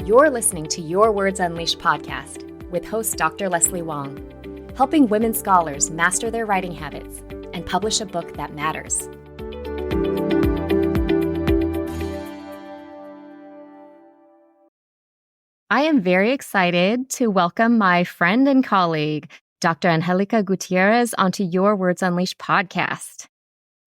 You're listening to Your Words Unleashed podcast with host Dr. Leslie Wong, helping women scholars master their writing habits and publish a book that matters. I am very excited to welcome my friend and colleague, Dr. Angélica Gutiérrez, onto Your Words Unleashed podcast.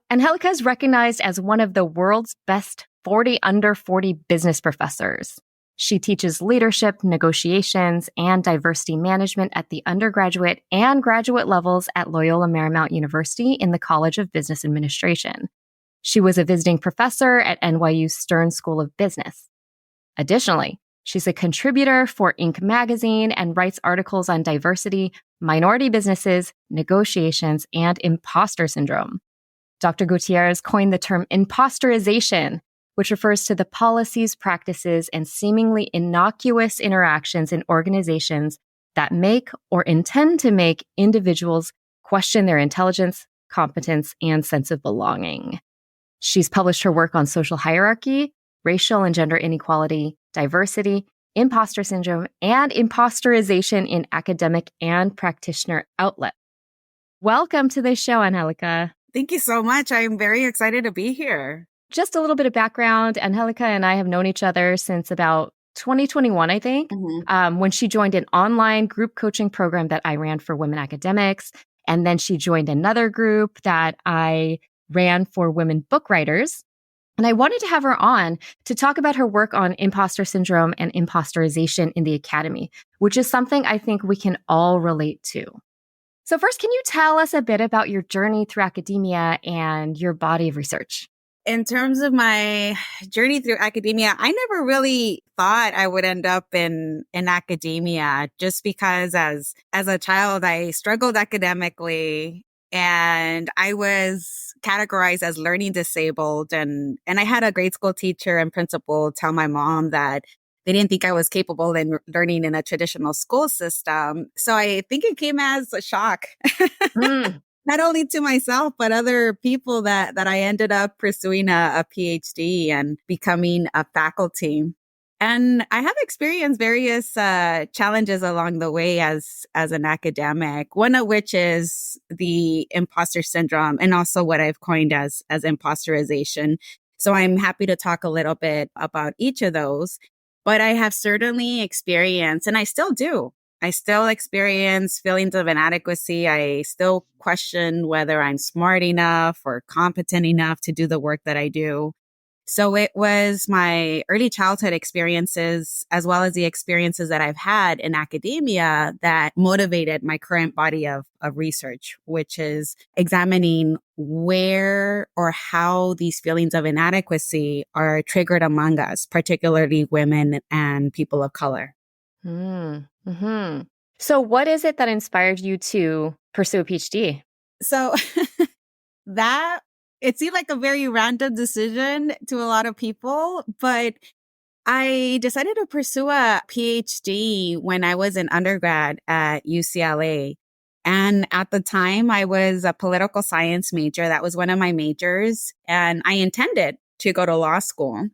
Angélica is recognized as one of the world's best 40 under 40 business professors. She teaches leadership, negotiations, and diversity management at the undergraduate and graduate levels at Loyola Marymount University in the College of Business Administration. She was a visiting professor at NYU Stern School of Business. Additionally, she's a contributor for Inc. magazine and writes articles on diversity, minority businesses, negotiations, and imposter syndrome. Dr. Gutierrez coined the term impostorization, which refers to the policies, practices, and seemingly innocuous interactions in organizations that make or intend to make individuals question their intelligence, competence, and sense of belonging. She's published her work on social hierarchy, racial and gender inequality, diversity, imposter syndrome, and impostorization in academic and practitioner outlets. Welcome to the show, Angélica. Thank you so much. I'm very excited to be here. Just a little bit of background. Angélica and I have known each other since about 2021, I think, when she joined an online group coaching program that I ran for women academics. And then she joined another group that I ran for women book writers. And I wanted to have her on to talk about her work on imposter syndrome and impostorization in the academy, which is something I think we can all relate to. So first, can you tell us a bit about your journey through academia and your body of research? In terms of my journey through academia, I never really thought I would end up in academia just because as a child, I struggled academically and I was categorized as learning disabled. And I had a grade school teacher and principal tell my mom that they didn't think I was capable in learning in a traditional school system. So I think it came as a shock, not only to myself, but other people that I ended up pursuing a PhD and becoming a faculty. And I have experienced various challenges along the way as an academic, one of which is the imposter syndrome and also what I've coined as impostorization. So I'm happy to talk a little bit about each of those. But I have certainly experienced, and I still do, I still experience feelings of inadequacy. I still question whether I'm smart enough or competent enough to do the work that I do. So it was my early childhood experiences, as well as the experiences that I've had in academia, that motivated my current body of research, which is examining where or how these feelings of inadequacy are triggered among us, particularly women and people of color. Mm-hmm. So what is it that inspired you to pursue a PhD? So it seemed like a very random decision to a lot of people, but I decided to pursue a PhD when I was an undergrad at UCLA. And at the time, I was a political science major. That was one of my majors. And I intended to go to law school.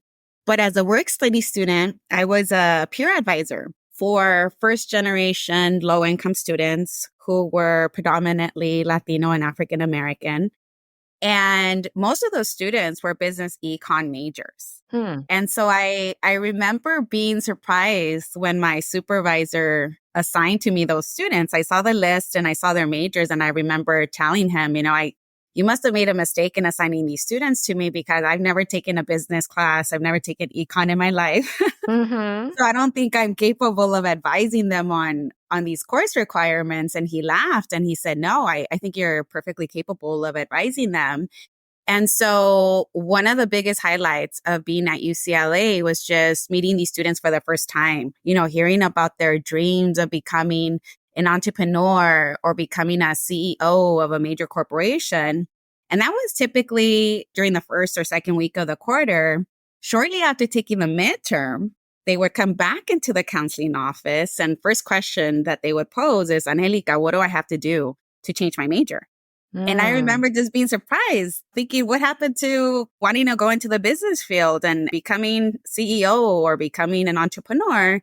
But as a work study student, I was a peer advisor for first generation low income students who were predominantly Latino and African American. And most of those students were business econ majors. And so I remember being surprised when my supervisor assigned to me those students. I saw the list and I saw their majors, and I remember telling him, you must have made a mistake in assigning these students to me because I've never taken a business class. I've never taken econ in my life. So I don't think I'm capable of advising them on these course requirements. And he laughed and he said, no, I think you're perfectly capable of advising them. And so one of the biggest highlights of being at UCLA was just meeting these students for the first time, hearing about their dreams of becoming an entrepreneur or becoming a CEO of a major corporation. And that was typically during the first or second week of the quarter. Shortly after taking the midterm, they would come back into the counseling office, and first question that they would pose is, Angélica, what do I have to do to change my major? And I Mm. remember just being surprised, thinking, what happened to wanting to go into the business field and becoming CEO or becoming an entrepreneur?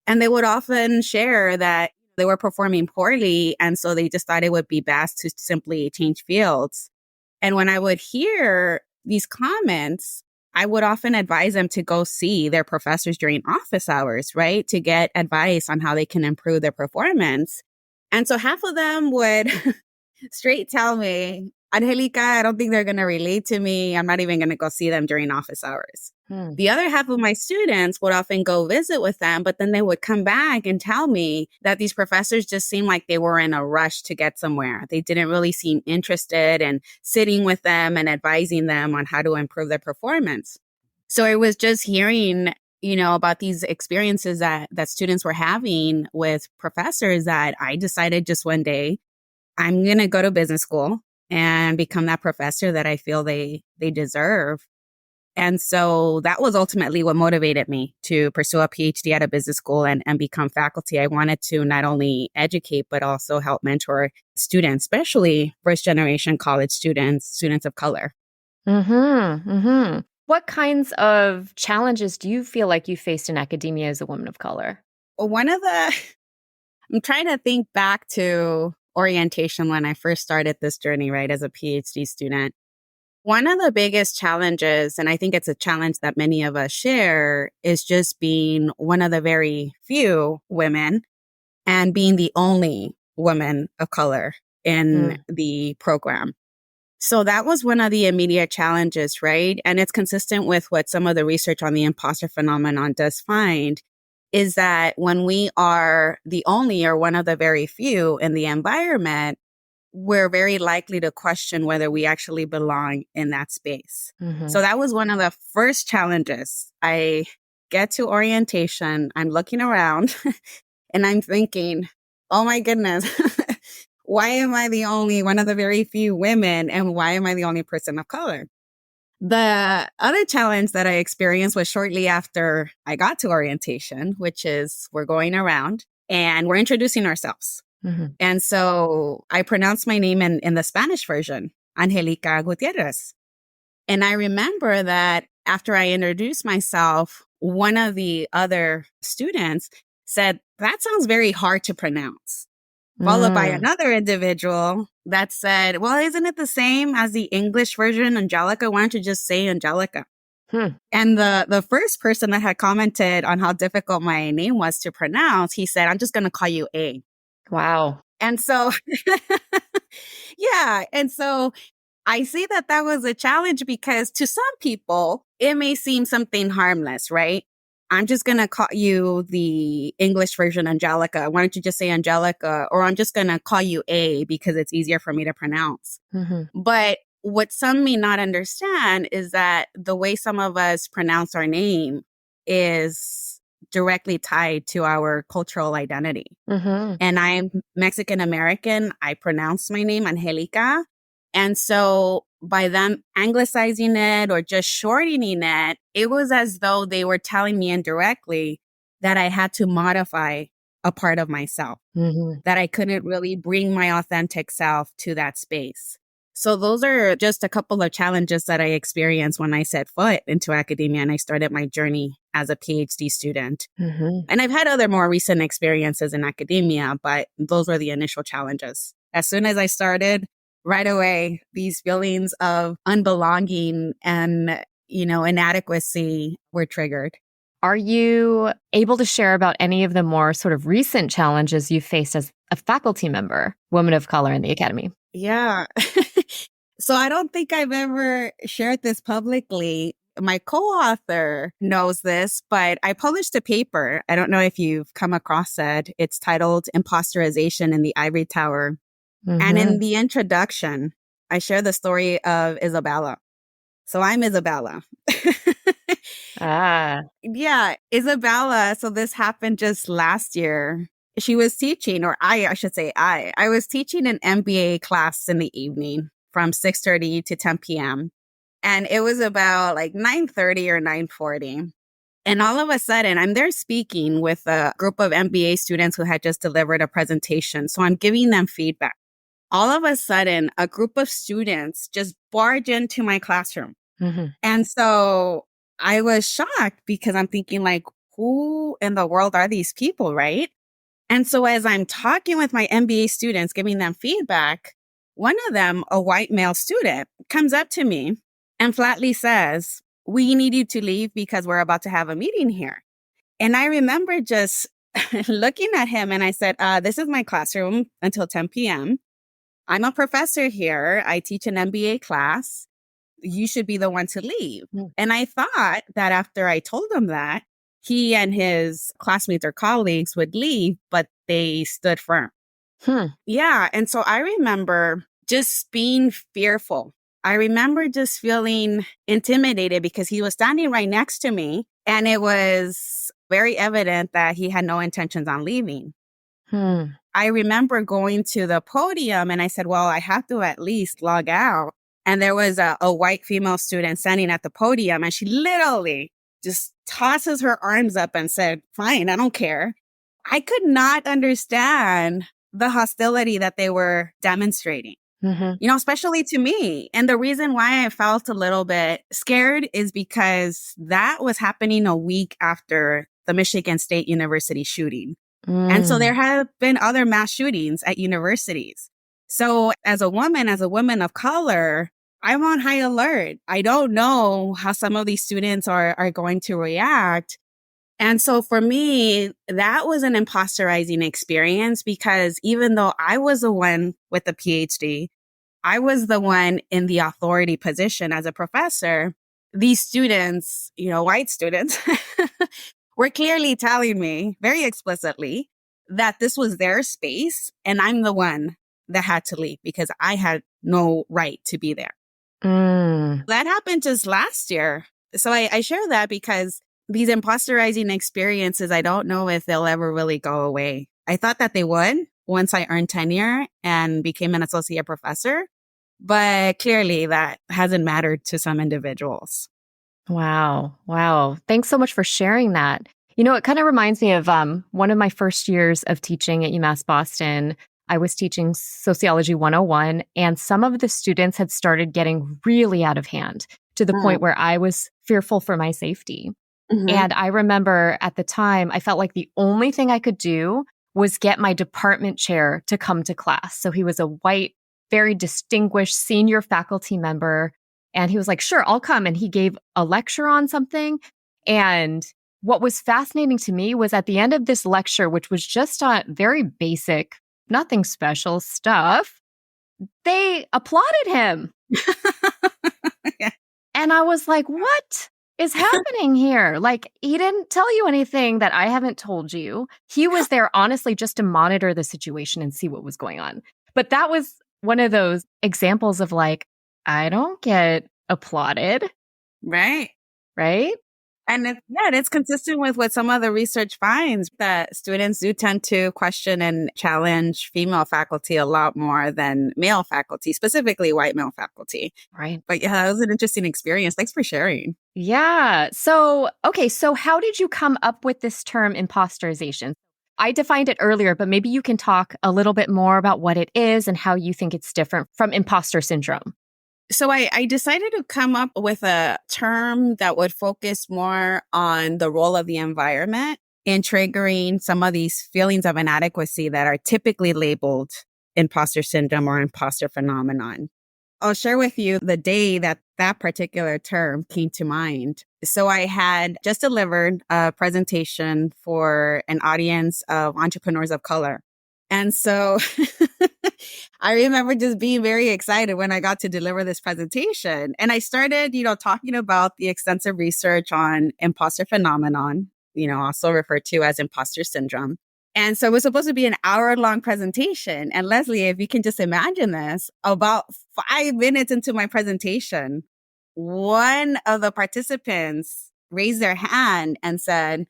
And they would often share that they were performing poorly. And so they just thought it would be best to simply change fields. And when I would hear these comments, I would often advise them to go see their professors during office hours, right? To get advice on how they can improve their performance. And so half of them would straight tell me, Angelica, I don't think they're going to relate to me. I'm not even going to go see them during office hours. Hmm. The other half of my students would often go visit with them, but then they would come back and tell me that these professors just seemed like they were in a rush to get somewhere. They didn't really seem interested in sitting with them and advising them on how to improve their performance. So it was just hearing, about these experiences that students were having with professors that I decided just one day, I'm going to go to business school and become that professor that I feel they deserve. And so that was ultimately what motivated me to pursue a PhD at a business school and become faculty. I wanted to not only educate, but also help mentor students, especially first generation college students of color. Mm-hmm. Mm-hmm. What kinds of challenges do you feel like you faced in academia as a woman of color? One of the, I'm trying to think back to orientation when I first started this journey, right, as a PhD student. One of the biggest challenges, and I think it's a challenge that many of us share, is just being one of the very few women and being the only woman of color in the program. So that was one of the immediate challenges, right? And it's consistent with what some of the research on the imposter phenomenon does find, is that when we are the only or one of the very few in the environment, we're very likely to question whether we actually belong in that space. Mm-hmm. So that was one of the first challenges. I get to orientation, I'm looking around and I'm thinking, oh my goodness, why am I the only one of the very few women? And why am I the only person of color? The other challenge that I experienced was shortly after I got to orientation, which is we're going around and we're introducing ourselves. Mm-hmm. And so I pronounced my name in the Spanish version, Angélica Gutiérrez. And I remember that after I introduced myself, one of the other students said, that sounds very hard to pronounce. Followed by another individual that said, well, isn't it the same as the English version, Angelica? Why don't you just say Angelica? And the first person that had commented on how difficult my name was to pronounce, he said, I'm just going to call you A. Wow. And so, yeah. And so I see that was a challenge because to some people, it may seem something harmless, right? I'm just going to call you the English version, Angelica. Why don't you just say Angelica? Or I'm just going to call you A because it's easier for me to pronounce. Mm-hmm. But what some may not understand is that the way some of us pronounce our name is directly tied to our cultural identity. Mm-hmm. And I'm Mexican American. I pronounce my name Angélica. And so by them anglicizing it or just shortening it, it was as though they were telling me indirectly that I had to modify a part of myself, that I couldn't really bring my authentic self to that space. So those are just a couple of challenges that I experienced when I set foot into academia and I started my journey as a PhD student. Mm-hmm. And I've had other more recent experiences in academia, but those were the initial challenges. As soon as I started, right away, these feelings of unbelonging and, inadequacy were triggered. Are you able to share about any of the more sort of recent challenges you faced as a faculty member, woman of color in the academy? Yeah. So I don't think I've ever shared this publicly. My co-author knows this, but I published a paper. I don't know if you've come across it. It's titled Impostorization in the Ivory Tower. And in the introduction, I share the story of Isabella. So I'm Isabella. Yeah, Isabella. So this happened just last year. She was teaching, or I should say I was teaching an MBA class in the evening from 6:30 to 10 p.m. And it was about like 9:30 or 9:40. And all of a sudden, I'm there speaking with a group of MBA students who had just delivered a presentation. So I'm giving them feedback all of a sudden, a group of students just barge into my classroom. Mm-hmm. And so I was shocked because I'm thinking like, who in the world are these people, right? And so as I'm talking with my MBA students, giving them feedback, one of them, a white male student, comes up to me and flatly says, "We need you to leave because we're about to have a meeting here." And I remember just looking at him and I said, "This is my classroom until 10 p.m. I'm a professor here. I teach an MBA class. You should be the one to leave." Mm. And I thought that after I told him that, he and his classmates or colleagues would leave, but they stood firm. Hmm. Yeah. And so I remember just being fearful. I remember just feeling intimidated because he was standing right next to me and it was very evident that he had no intentions on leaving. Hmm. I remember going to the podium and I said, well, I have to at least log out. And there was a white female student standing at the podium and she literally just tosses her arms up and said, fine, I don't care. I could not understand the hostility that they were demonstrating, Mm-hmm. especially to me. And the reason why I felt a little bit scared is because that was happening a week after the Michigan State University shooting. And so there Mm. have been other mass shootings at universities. So as a woman of color, I'm on high alert. I don't know how some of these students are going to react. And so for me, that was an impostorizing experience because even though I was the one with the PhD, I was the one in the authority position as a professor. These students, white students, were clearly telling me very explicitly that this was their space and I'm the one that had to leave because I had no right to be there. Mm. That happened just last year. So I share that because these imposterizing experiences, I don't know if they'll ever really go away. I thought that they would once I earned tenure and became an associate professor, but clearly that hasn't mattered to some individuals. Wow. Wow. Thanks so much for sharing that. It kind of reminds me of one of my first years of teaching at UMass Boston. I was teaching Sociology 101, and some of the students had started getting really out of hand to the point where I was fearful for my safety. Mm-hmm. And I remember at the time, I felt like the only thing I could do was get my department chair to come to class. So he was a white, very distinguished senior faculty member. And he was like, sure, I'll come. And he gave a lecture on something. And what was fascinating to me was at the end of this lecture, which was just on very basic, nothing special stuff, they applauded him. Yeah. And I was like, what is happening here? Like, he didn't tell you anything that I haven't told you. He was there, honestly, just to monitor the situation and see what was going on. But that was one of those examples of like, I don't get applauded, Right. right? And it's consistent with what some of the research finds that students do tend to question and challenge female faculty a lot more than male faculty, specifically white male faculty. Right. But yeah, that was an interesting experience. Thanks for sharing. Yeah. So, okay. So, how did you come up with this term impostorization? I defined it earlier, but maybe you can talk a little bit more about what it is and how you think it's different from imposter syndrome. So I decided to come up with a term that would focus more on the role of the environment in triggering some of these feelings of inadequacy that are typically labeled imposter syndrome or imposter phenomenon. I'll share with you the day that that particular term came to mind. So I had just delivered a presentation for an audience of entrepreneurs of color. And so I remember just being very excited when I got to deliver this presentation. And I started, talking about the extensive research on imposter phenomenon, also referred to as imposter syndrome. And so it was supposed to be an hour-long presentation. And Leslie, if you can just imagine this, about 5 minutes into my presentation, one of the participants raised their hand and said,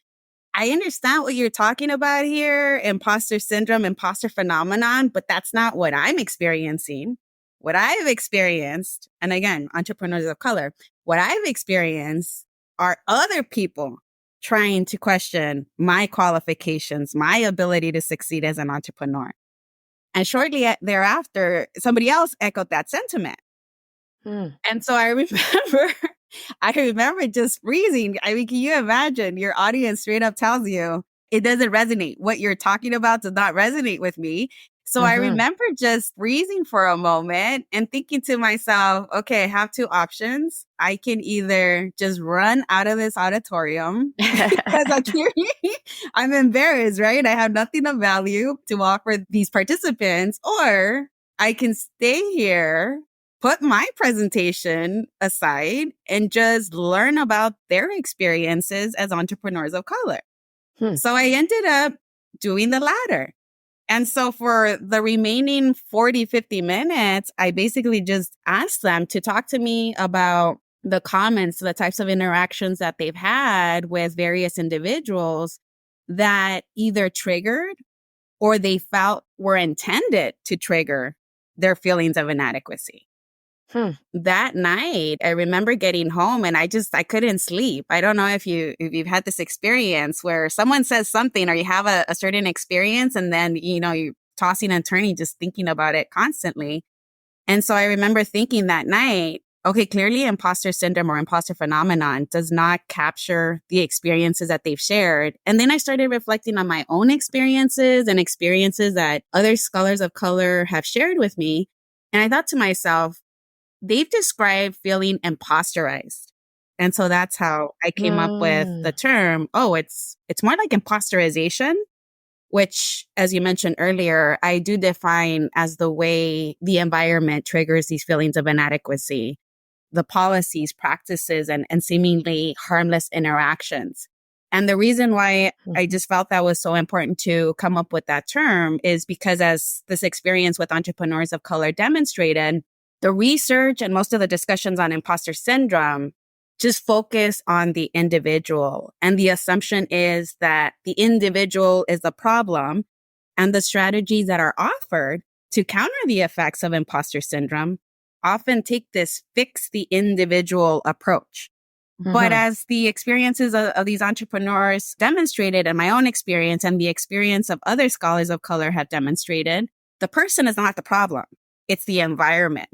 I understand what you're talking about here, imposter syndrome, imposter phenomenon, but that's not what I'm experiencing. What I've experienced, and again, entrepreneurs of color, what I've experienced are other people trying to question my qualifications, my ability to succeed as an entrepreneur. And shortly thereafter, somebody else echoed that sentiment. And so I remember just freezing. I mean, can you imagine your audience straight up tells you it doesn't resonate. What you're talking about does not resonate with me. So I remember just freezing for a moment and thinking to myself, okay, I have two options. I can either just run out of this auditorium because I'm embarrassed, right? I have nothing of value to offer these participants, or I can stay here, put my presentation aside, and just learn about their experiences as entrepreneurs of color. So I ended up doing the latter. And so for the remaining 40, 50 minutes, I basically just asked them to talk to me about the comments, the types of interactions that they've had with various individuals that either triggered or they felt were intended to trigger their feelings of inadequacy. That night, I remember getting home and I couldn't sleep. I don't know if you've had this experience where someone says something or you have a certain experience and then, you're tossing and turning, just thinking about it constantly. And so I remember thinking that night, okay, clearly imposter syndrome or imposter phenomenon does not capture the experiences that they've shared. And then I started reflecting on my own experiences and experiences that other scholars of color have shared with me. And I thought to myself, they've described feeling impostorized. And so that's how I came up with the term, it's more like impostorization, which, as you mentioned earlier, I do define as the way the environment triggers these feelings of inadequacy, the policies, practices, and seemingly harmless interactions. And the reason why I just felt that was so important to come up with that term is because, as this experience with entrepreneurs of color demonstrated, the research and most of the discussions on imposter syndrome just focus on the individual. And the assumption is that the individual is the problem, and the strategies that are offered to counter the effects of imposter syndrome often take this fix the individual approach. But as the experiences of these entrepreneurs demonstrated, and my own experience and the experience of other scholars of color have demonstrated, the person is not the problem. It's the environment.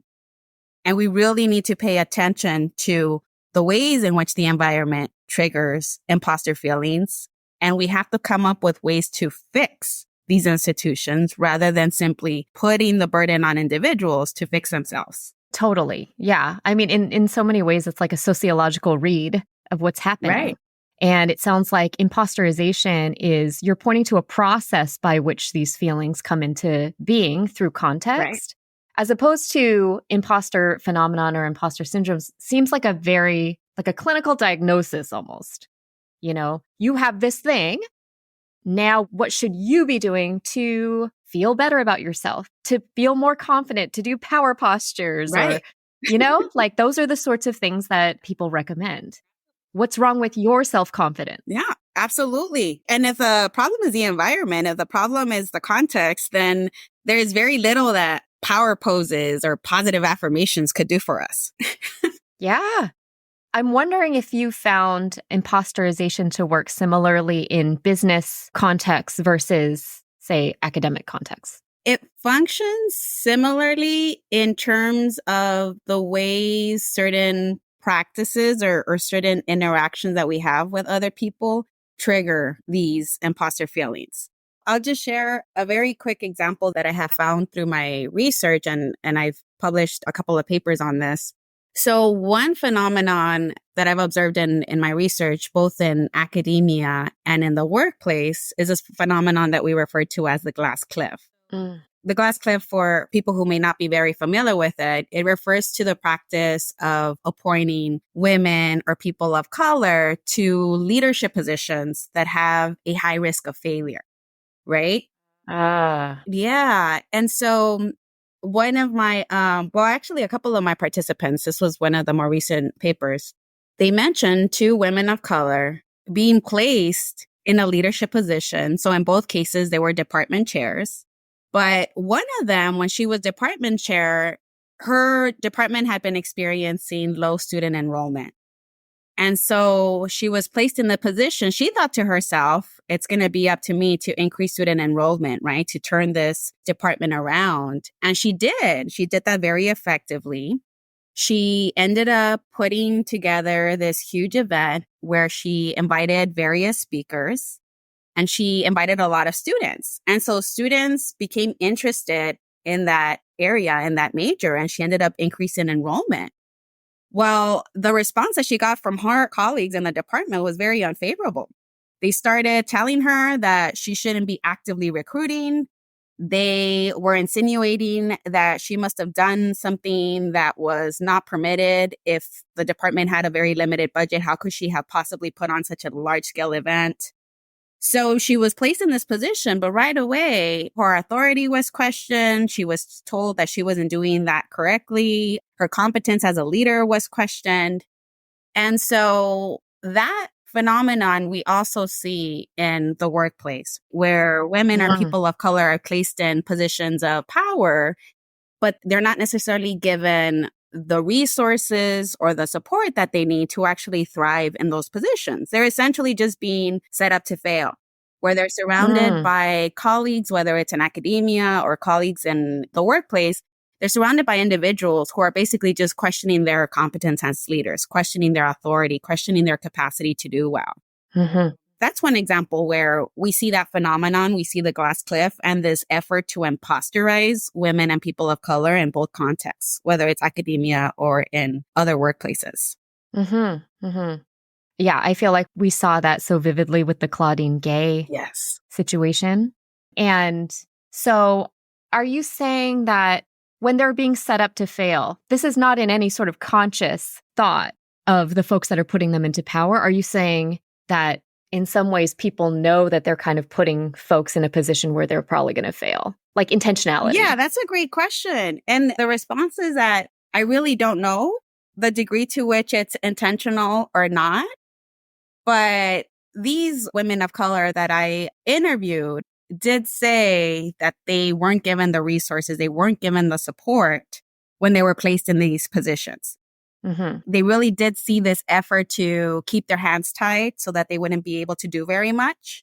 And we really need to pay attention to the ways in which the environment triggers imposter feelings. And we have to come up with ways to fix these institutions rather than simply putting the burden on individuals to fix themselves. Totally. Yeah. I mean, in so many ways, it's like a sociological read of what's happening. Right. And it sounds like impostorization is you're pointing to a process by which these feelings come into being through context. Right. As opposed to imposter phenomenon or imposter syndrome seems like a clinical diagnosis almost. You have this thing. Now, what should you be doing to feel better about yourself, to feel more confident, to do power postures, right. or, like those are the sorts of things that people recommend. What's wrong with your self-confidence? Yeah, absolutely. And if the problem is the environment, if the problem is the context, then there's very little that power poses or positive affirmations could do for us. Yeah. I'm wondering if you found impostorization to work similarly in business contexts versus, say, academic contexts. It functions similarly in terms of the ways certain practices or certain interactions that we have with other people trigger these imposter feelings. I'll just share a very quick example that I have found through my research, and I've published a couple of papers on this. So one phenomenon that I've observed in my research, both in academia and in the workplace, is this phenomenon that we refer to as the glass cliff. The glass cliff, for people who may not be very familiar with it, it refers to the practice of appointing women or people of color to leadership positions that have a high risk of failure, right? Yeah. And so one of my, actually a couple of my participants, this was one of the more recent papers, they mentioned two women of color being placed in a leadership position. So in both cases, they were department chairs. But one of them, when she was department chair, her department had been experiencing low student enrollment. And so she was placed in the position. She thought to herself, it's going to be up to me to increase student enrollment, right? To turn this department around. And she did. She did that very effectively. She ended up putting together this huge event where she invited various speakers and she invited a lot of students. And so students became interested in that area, in that major, and she ended up increasing enrollment. Well, the response that she got from her colleagues in the department was very unfavorable. They started telling her that she shouldn't be actively recruiting. They were insinuating that she must have done something that was not permitted. If the department had a very limited budget, how could she have possibly put on such a large scale event? So she was placed in this position, but right away, her authority was questioned. She was told that she wasn't doing that correctly. Her competence as a leader was questioned. And so that phenomenon we also see in the workplace where women or Mm. people of color are placed in positions of power, but they're not necessarily given the resources or the support that they need to actually thrive in those positions. They're essentially just being set up to fail, where they're surrounded Mm. by colleagues, whether it's in academia or colleagues in the workplace. They're surrounded by individuals who are basically just questioning their competence as leaders, questioning their authority, questioning their capacity to do well. Mm-hmm. That's one example where we see that phenomenon. We see the glass cliff and this effort to impostorize women and people of color in both contexts, whether it's academia or in other workplaces. Mm-hmm. Mm-hmm. Yeah, I feel like we saw that so vividly with the Claudine Gay Yes. situation. And so are you saying that when they're being set up to fail, this is not in any sort of conscious thought of the folks that are putting them into power? Are you saying that in some ways people know that they're kind of putting folks in a position where they're probably going to fail? Like intentionality? Yeah, that's a great question. And the response is that I really don't know the degree to which it's intentional or not. But these women of color that I interviewed did say that they weren't given the resources, they weren't given the support when they were placed in these positions. Mm-hmm. They really did see this effort to keep their hands tied so that they wouldn't be able to do very much.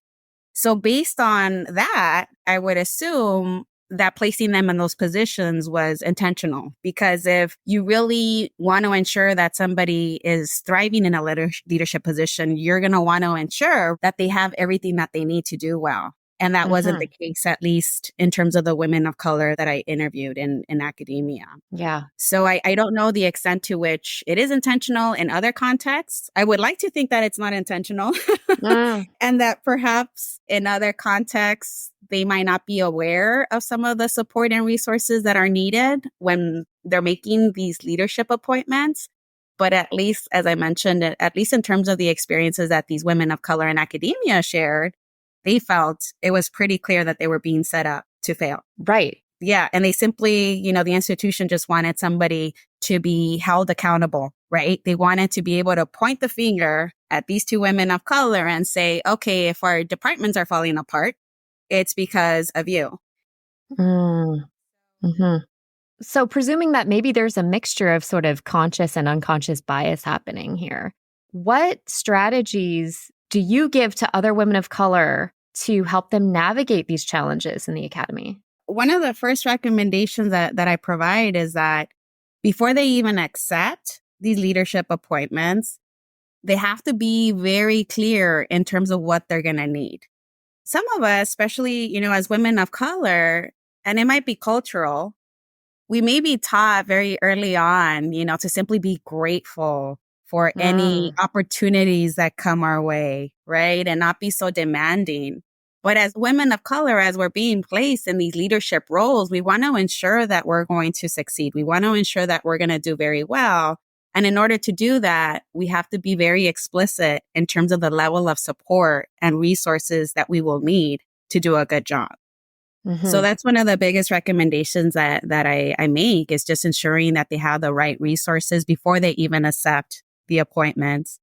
So based on that, I would assume that placing them in those positions was intentional, because if you really want to ensure that somebody is thriving in a leadership position, you're going to want to ensure that they have everything that they need to do well. And that wasn't the case, at least in terms of the women of color that I interviewed in academia. Yeah. So I don't know the extent to which it is intentional in other contexts. I would like to think that it's not intentional Mm. and that perhaps in other contexts, they might not be aware of some of the support and resources that are needed when they're making these leadership appointments. But at least, as I mentioned, at least in terms of the experiences that these women of color in academia shared, they felt it was pretty clear that they were being set up to fail. Right. Yeah. And they simply, the institution just wanted somebody to be held accountable, right? They wanted to be able to point the finger at these two women of color and say, okay, if our departments are falling apart, it's because of you. Mm. Mm-hmm. So, presuming that maybe there's a mixture of sort of conscious and unconscious bias happening here, what strategies do you give to other women of color to help them navigate these challenges in the academy? One of the first recommendations that I provide is that before they even accept these leadership appointments, they have to be very clear in terms of what they're going to need. Some of us, especially, as women of color, and it might be cultural, we may be taught very early on, to simply be grateful for any opportunities that come our way, right? And not be so demanding. But as women of color, as we're being placed in these leadership roles, we want to ensure that we're going to succeed. We want to ensure that we're going to do very well. And in order to do that, we have to be very explicit in terms of the level of support and resources that we will need to do a good job. Mm-hmm. So that's one of the biggest recommendations that I make, is just ensuring that they have the right resources before they even accept the appointments,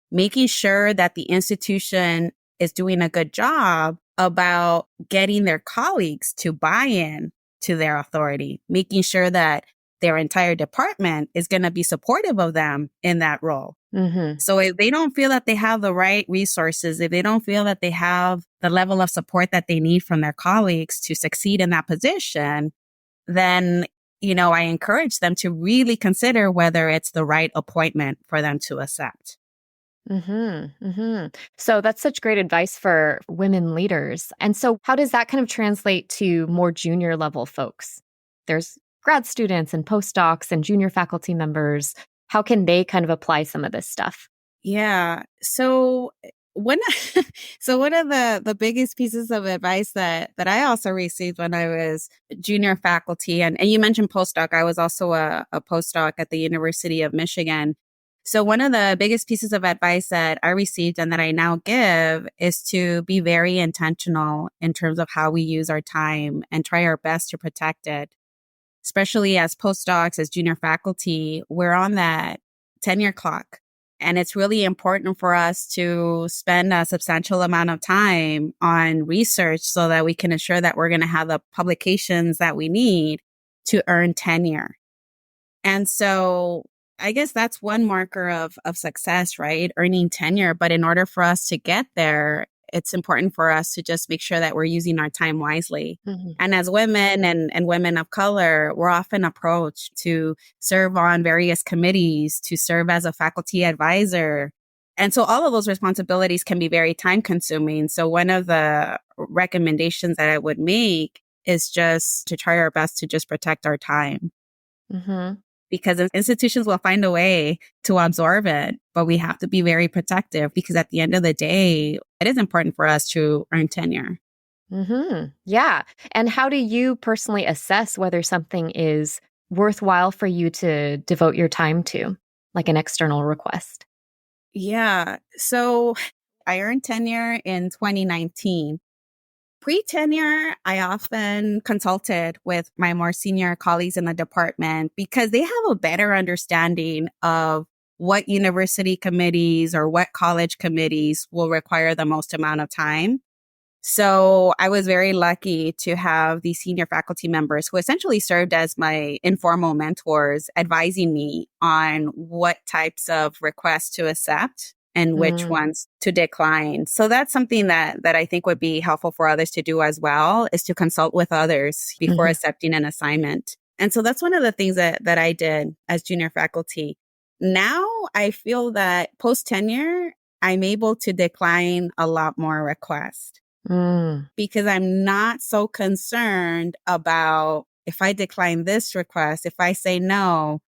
making sure that the institution is doing a good job about getting their colleagues to buy in to their authority, making sure that their entire department is going to be supportive of them in that role. Mm-hmm. So if they don't feel that they have the right resources, if they don't feel that they have the level of support that they need from their colleagues to succeed in that position, then, I encourage them to really consider whether it's the right appointment for them to accept. Mm-hmm. Mm-hmm. So that's such great advice for women leaders. And so how does that kind of translate to more junior level folks? There's grad students and postdocs and junior faculty members. How can they kind of apply some of this stuff? Yeah. So one so one of the biggest pieces of advice that I also received when I was junior faculty, and you mentioned postdoc, I was also a postdoc at the University of Michigan. So one of the biggest pieces of advice that I received and that I now give is to be very intentional in terms of how we use our time and try our best to protect it. Especially as postdocs, as junior faculty, we're on that tenure clock. And it's really important for us to spend a substantial amount of time on research so that we can ensure that we're going to have the publications that we need to earn tenure. And so I guess that's one marker of success, right? Earning tenure. But in order for us to get there, it's important for us to just make sure that we're using our time wisely. Mm-hmm. And as women and women of color, we're often approached to serve on various committees, to serve as a faculty advisor. And so all of those responsibilities can be very time consuming. So one of the recommendations that I would make is just to try our best to just protect our time, Mm-hmm. because institutions will find a way to absorb it, but we have to be very protective because at the end of the day, it is important for us to earn tenure. Mm-hmm. Yeah. And how do you personally assess whether something is worthwhile for you to devote your time to, like an external request? Yeah. So I earned tenure in 2019. Pre-tenure, I often consulted with my more senior colleagues in the department because they have a better understanding of what university committees or what college committees will require the most amount of time. So I was very lucky to have these senior faculty members who essentially served as my informal mentors, advising me on what types of requests to accept and which Mm. ones to decline. So that's something that I think would be helpful for others to do as well, is to consult with others before Mhm. accepting an assignment. And so that's one of the things that I did as junior faculty. Now I feel that post tenure, I'm able to decline a lot more requests Mm. because I'm not so concerned about if I decline this request, if I say no,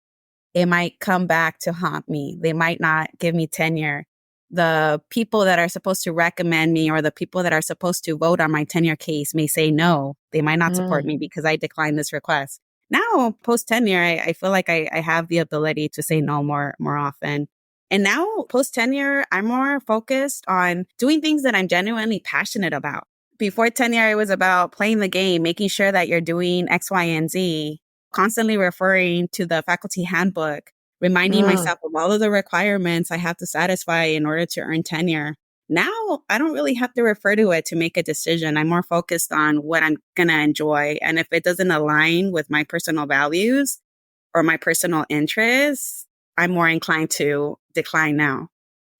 it might come back to haunt me. They might not give me tenure. The people that are supposed to recommend me or the people that are supposed to vote on my tenure case may say no. They might not support Mm. me because I declined this request. Now, post tenure, I feel like I have the ability to say no more often. And now, post tenure, I'm more focused on doing things that I'm genuinely passionate about. Before tenure, it was about playing the game, making sure that you're doing X, Y, and Z, constantly referring to the faculty handbook, reminding Mm. myself of all of the requirements I have to satisfy in order to earn tenure. Now, I don't really have to refer to it to make a decision. I'm more focused on what I'm going to enjoy. And if it doesn't align with my personal values or my personal interests, I'm more inclined to decline now.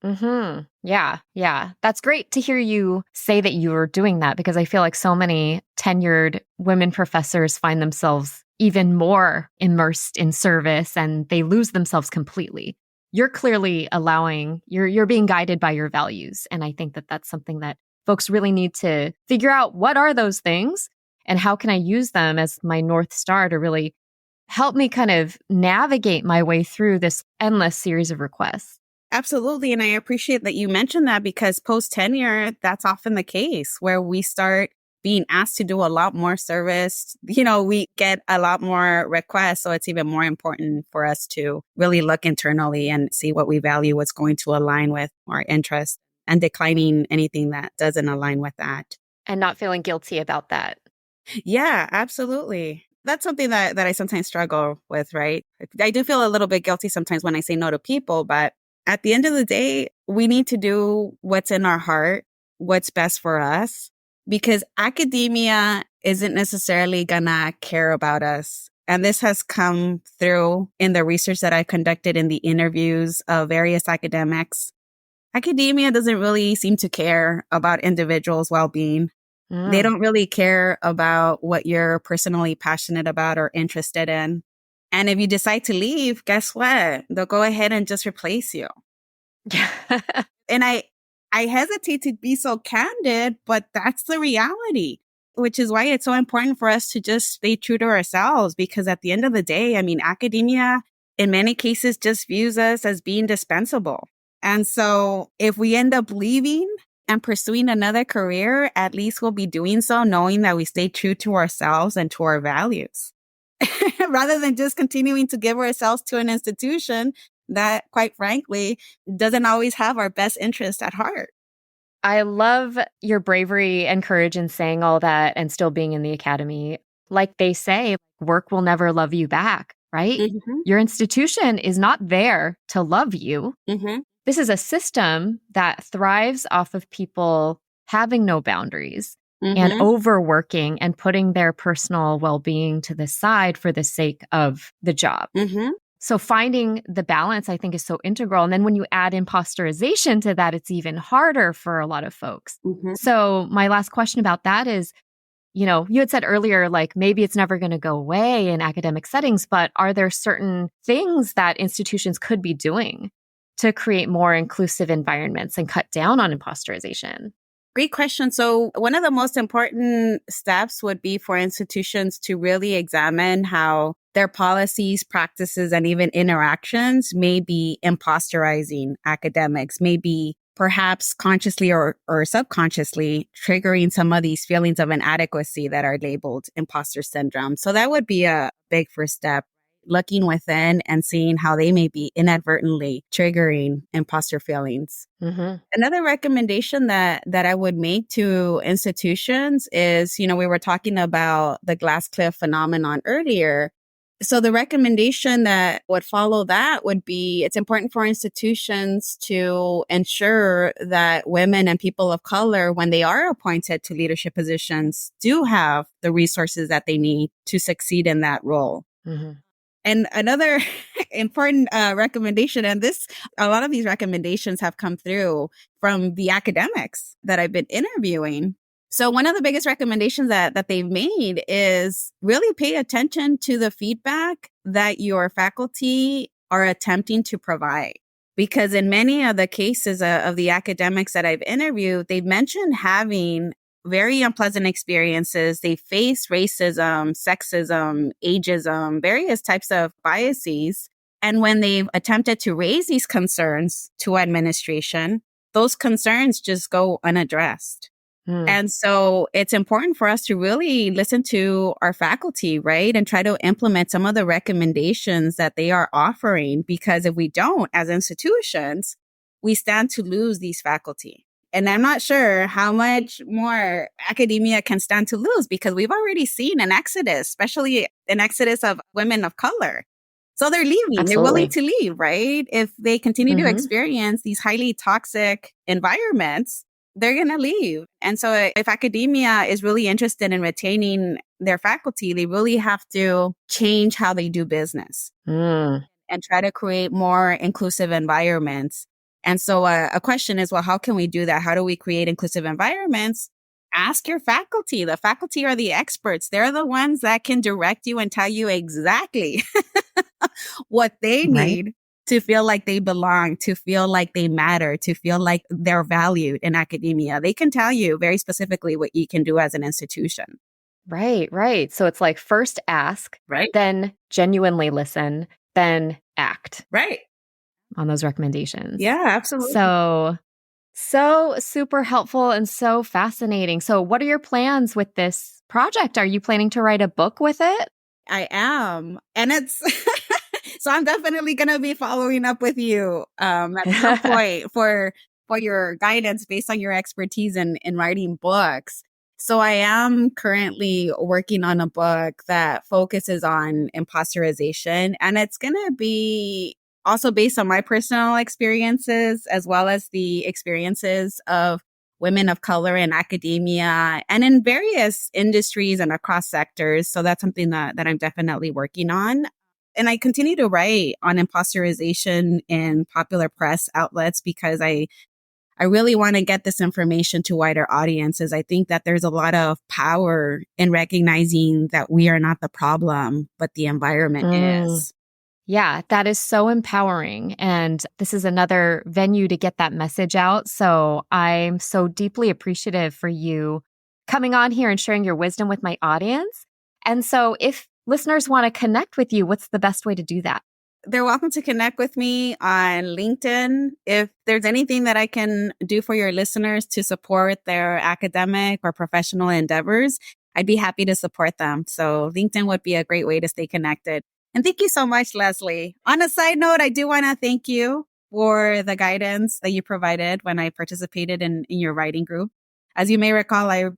Hmm. Yeah, yeah. That's great to hear you say that you are doing that because I feel like so many tenured women professors find themselves even more immersed in service and they lose themselves completely. You're clearly allowing, you're being guided by your values. And I think that that's something that folks really need to figure out. What are those things and how can I use them as my North Star to really help me kind of navigate my way through this endless series of requests? Absolutely. And I appreciate that you mentioned that because post tenure, that's often the case where we start being asked to do a lot more service. We get a lot more requests. So it's even more important for us to really look internally and see what we value, what's going to align with our interests, and declining anything that doesn't align with that. And not feeling guilty about that. Yeah, absolutely. That's something that I sometimes struggle with, right? I do feel a little bit guilty sometimes when I say no to people, but at the end of the day, we need to do what's in our heart, what's best for us, because academia isn't necessarily gonna care about us And this has come through in the research that I conducted in the interviews of various academics. Academia doesn't really seem to care about individuals' well-being. They don't really care about what you're personally passionate about or interested in. And if you decide to leave, guess what? They'll go ahead and just replace you. And I hesitate to be so candid, but that's the reality, which is why it's so important for us to just stay true to ourselves. Because at the end of the day, I mean, academia in many cases just views us as being dispensable. And so if we end up leaving and pursuing another career, at least we'll be doing so knowing that we stay true to ourselves and to our values, rather than just continuing to give ourselves to an institution that, quite frankly, doesn't always have our best interest at heart. I love your bravery and courage in saying all that and still being in the academy. Like they say, work will never love you back, right? Mm-hmm. Your institution is not there to love you. Mm-hmm. This is a system that thrives off of people having no boundaries and overworking and putting their personal well-being to the side for the sake of the job. Mm-hmm. So finding the balance, I think, is so integral. And then when you add impostorization to that, it's even harder for a lot of folks. Mm-hmm. So my last question about that is, you know, you had said earlier, like maybe it's never going to go away in academic settings, but are there certain things that institutions could be doing to create more inclusive environments and cut down on impostorization? Great question. So one of the most important steps would be for institutions to really examine how their policies, practices, and even interactions may be impostorizing academics, maybe perhaps consciously or subconsciously triggering some of these feelings of inadequacy that are labeled imposter syndrome. So that would be a big first step, looking within and seeing how they may be inadvertently triggering imposter feelings. Mm-hmm. Another recommendation that I would make to institutions is, you know, we were talking about the glass cliff phenomenon earlier. So the recommendation that would follow that would be it's important for institutions to ensure that women and people of color, when they are appointed to leadership positions, do have the resources that they need to succeed in that role. Mm-hmm. And another important recommendation, and a lot of these recommendations have come through from the academics that I've been interviewing. So one of the biggest recommendations that they've made is really pay attention to the feedback that your faculty are attempting to provide. Because in many of the cases of the academics that I've interviewed, they've mentioned having very unpleasant experiences. They face racism, sexism, ageism, various types of biases. And when they've attempted to raise these concerns to administration, those concerns just go unaddressed. And so it's important for us to really listen to our faculty, right? And try to implement some of the recommendations that they are offering, because if we don't, as institutions, we stand to lose these faculty. And I'm not sure how much more academia can stand to lose, because we've already seen an exodus, especially an exodus of women of color. So they're leaving. Absolutely. They're willing to leave, right? If they continue to experience these highly toxic environments, they're going to leave. And so if academia is really interested in retaining their faculty, they really have to change how they do business and try to create more inclusive environments. And so a question is, well, how can we do that? How do we create inclusive environments? Ask your faculty. The faculty are the experts. They're the ones that can direct you and tell you exactly what they need to feel like they belong, to feel like they matter, to feel like they're valued in academia. They can tell you very specifically what you can do as an institution. Right, right. So it's like first ask, right? Then genuinely listen, then act. Right. On those recommendations. Yeah, absolutely. So super helpful and so fascinating. So what are your plans with this project? Are you planning to write a book with it? I am. And it's, so I'm definitely going to be following up with you at some point for your guidance based on your expertise in writing books. So I am currently working on a book that focuses on impostorization, and it's going to be also based on my personal experiences, as well as the experiences of women of color in academia and in various industries and across sectors. So that's something that I'm definitely working on. And I continue to write on impostorization in popular press outlets because I really want to get this information to wider audiences. I think that there's a lot of power in recognizing that we are not the problem, but the environment is. Yeah, that is so empowering. And this is another venue to get that message out. So I'm so deeply appreciative for you coming on here and sharing your wisdom with my audience. And so if listeners want to connect with you, what's the best way to do that? They're welcome to connect with me on LinkedIn. If there's anything that I can do for your listeners to support their academic or professional endeavors, I'd be happy to support them. So LinkedIn would be a great way to stay connected. And thank you so much, Leslie. On a side note, I do want to thank you for the guidance that you provided when I participated in your writing group. As you may recall, I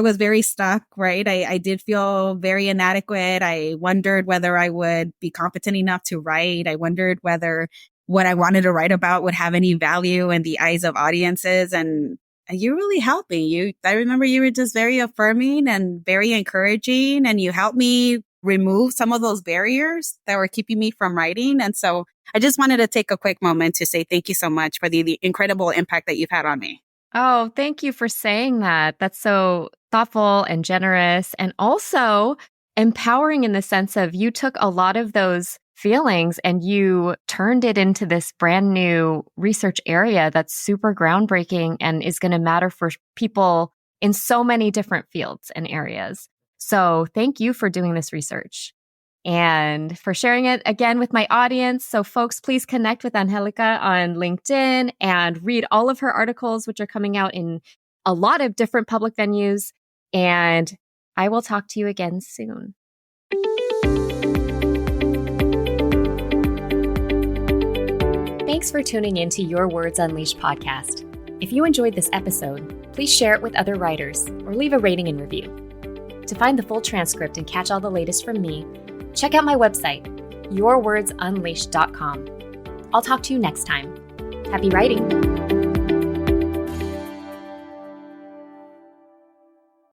was very stuck, right? I did feel very inadequate. I wondered whether I would be competent enough to write. I wondered whether what I wanted to write about would have any value in the eyes of audiences. And you really helped me. I remember you were just very affirming and very encouraging, and you helped me remove some of those barriers that were keeping me from writing. And so I just wanted to take a quick moment to say thank you so much for the incredible impact that you've had on me. Oh, thank you for saying that. That's so thoughtful and generous, and also empowering in the sense of you took a lot of those feelings and you turned it into this brand new research area that's super groundbreaking and is going to matter for people in so many different fields and areas. So thank you for doing this research and for sharing it again with my audience. So folks, please connect with Angélica on LinkedIn and read all of her articles, which are coming out in a lot of different public venues. And I will talk to you again soon. Thanks for tuning in to Your Words Unleashed podcast. If you enjoyed this episode, please share it with other writers or leave a rating and review. To find the full transcript and catch all the latest from me, check out my website, yourwordsunleashed.com. I'll talk to you next time. Happy writing.